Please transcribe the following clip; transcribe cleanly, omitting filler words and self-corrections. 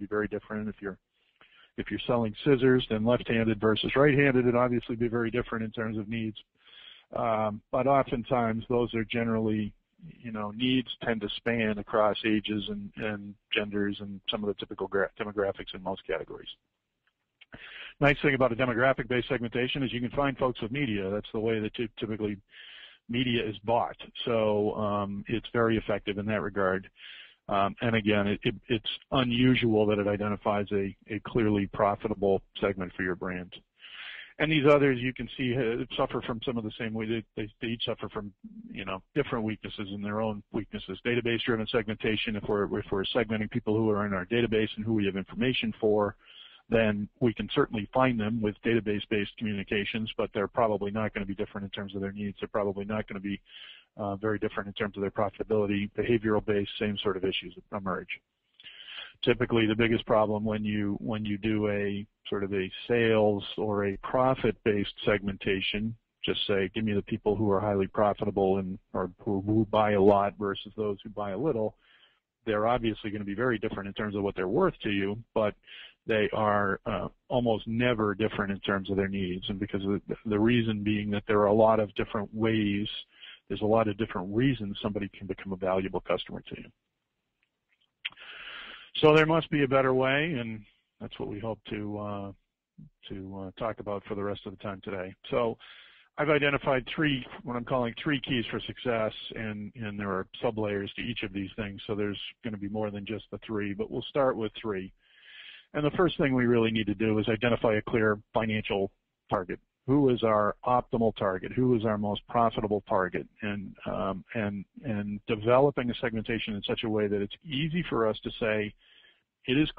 be very different. If you're selling scissors, then left-handed versus right-handed would obviously be very different in terms of needs. But oftentimes those are generally, needs tend to span across ages and genders and some of the typical demographics in most categories. Nice thing about a demographic-based segmentation is you can find folks with media. That's the way that typically media is bought. So it's very effective in that regard. And again, it's unusual that it identifies a clearly profitable segment for your brand. And these others, you can see, suffer from some of the same way. They each suffer from, different weaknesses in their own weaknesses. Database-driven segmentation, if we're segmenting people who are in our database and who we have information for, then we can certainly find them with database-based communications, but they're probably not going to be different in terms of their needs. They're probably not going to be very different in terms of their profitability. Behavioral-based, same sort of issues emerge. Typically, the biggest problem when you do a sort of a sales or a profit-based segmentation, just say, give me the people who are highly profitable or who buy a lot versus those who buy a little, they're obviously going to be very different in terms of what they're worth to you, but they are almost never different in terms of their needs. And because of the reason being that there are a lot of different ways, there's a lot of different reasons somebody can become a valuable customer to you. So there must be a better way, and that's what we hope to talk about for the rest of the time today. So I've identified what I'm calling three keys for success, and there are sub-layers to each of these things, so there's going to be more than just the three, but we'll start with three. And the first thing we really need to do is identify a clear financial target. Who is our optimal target? Who is our most profitable target? And developing a segmentation in such a way that it's easy for us to say, it is